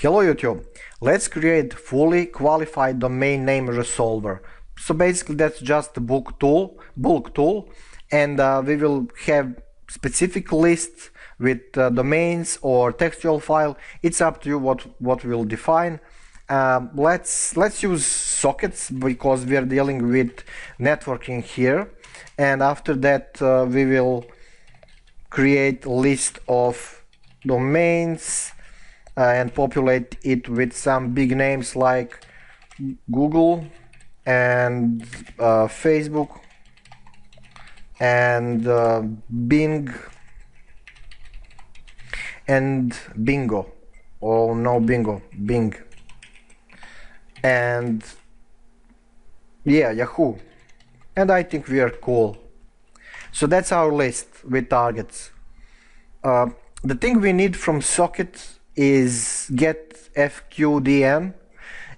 Hello YouTube, let's create fully qualified domain name resolver. So basically that's just a bulk tool, and we will have specific lists with domains or textual file. It's up to you what we'll define. Let's use sockets because we are dealing with networking here, and after that we will create a list of domains and populate it with some big names like Google and Facebook and Bing and Bingo. Oh no, Bingo, Bing, and yeah, Yahoo. And I think we are cool. So that's our list with targets. The thing we need from socket is get FQDN,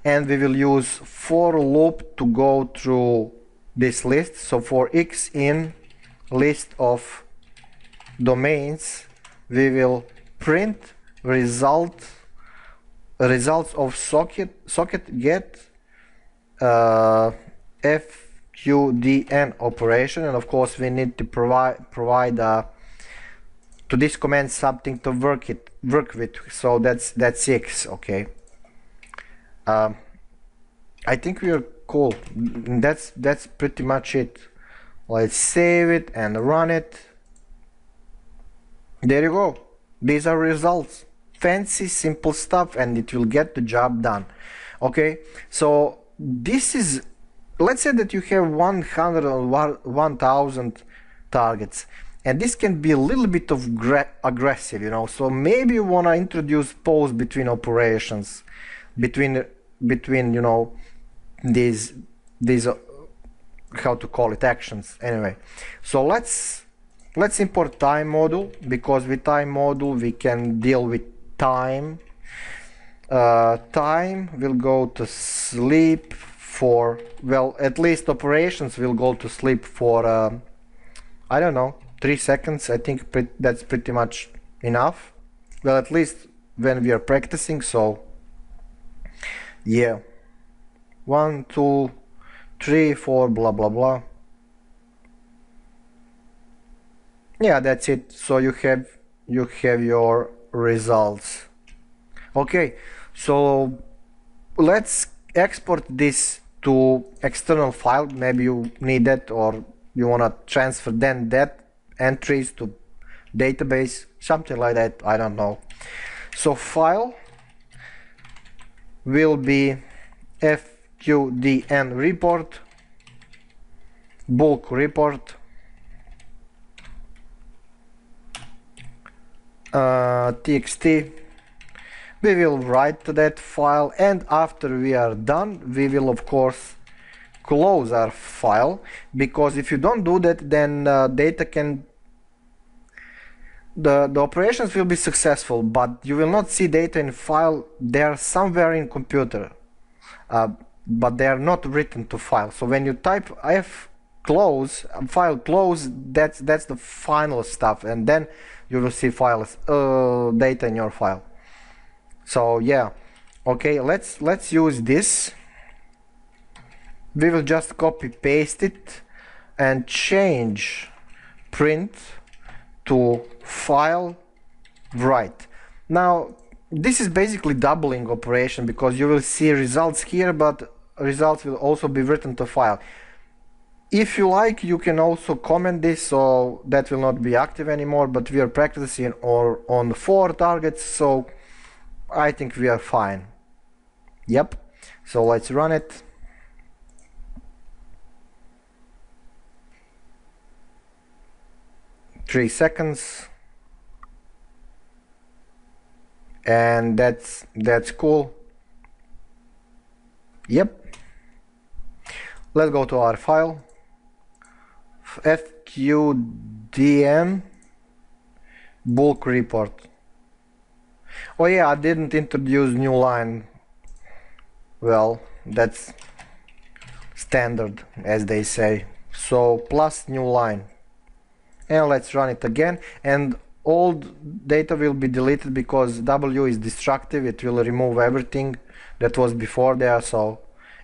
and we will use for loop to go through this list. So for x in list of domains, we will print results of socket get FQDN operation, and of course we need to provide to this command something to work with. So that's x. Okay, I think we are cool. That's pretty much it. Let's save it and run it. There you go. These are results. Fancy, simple stuff, and it will get the job done. Okay, so this is, let's say that you have 100 or 1000 targets, and this can be a little bit of aggressive, you know. So maybe you want to introduce pause between operations, between you know, these how to call it, actions. Anyway, so let's import time module, because with time module we can deal with time. Time will go to sleep for, well, at least operations will go to sleep for I don't know, 3 seconds. I think that's pretty much enough. Well, at least when we are practicing. So yeah, 1 2 3 4 blah blah blah. Yeah, that's it. So you have your results. Okay, so let's export this to external file. Maybe you need that, or you want to transfer then that entries to database, something like that. I don't know. So file will be FQDN report, bulk report, txt. We will write to that file, and after we are done, we will of course close our file, because if you don't do that, then data can, the operations will be successful, but you will not see data in file. They are somewhere in computer, but they are not written to file. So when you type f close, file close, that's the final stuff, and then you will see files, data in your file. So yeah, okay, let's use this. We will just copy paste it and change print to file write. Now this is basically doubling operation, because you will see results here, but results will also be written to file. If you like, you can also comment this, so that will not be active anymore, but we are practicing on 4 targets, so I think we are fine. Yep, so let's run it. Three seconds, and that's cool. Yep, let's go to our file, FQDN bulk report. Oh yeah, I didn't introduce new line. Well, that's standard, as they say. So plus new line, and let's run it again. And old data will be deleted because W is destructive. It will remove everything that was before there. So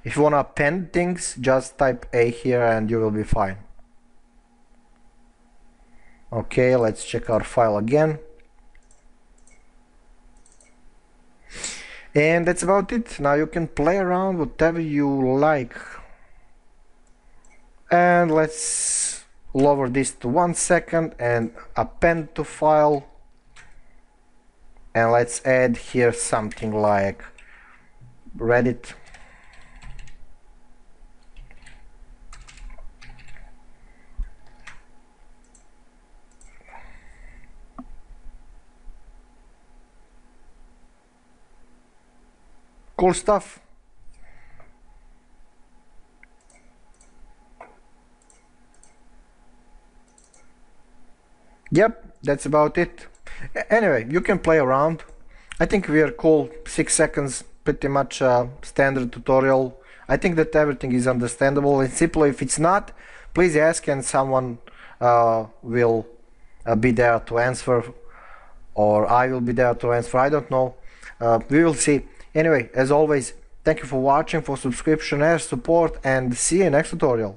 if you want to append things, just type A here and you will be fine. Okay, let's check our file again. And that's about it. Now you can play around whatever you like. And let's lower this to 1 second and append to file. And let's add here something like Reddit. Cool stuff. Yep, that's about it. Anyway, you can play around. I think we are cool. 6 seconds, pretty much standard tutorial. I think that everything is understandable and simple. If it's not, please ask and someone will be there to answer, or I will be there to answer. I don't know. We will see. Anyway, as always, thank you for watching, for subscription and support, and see you next tutorial.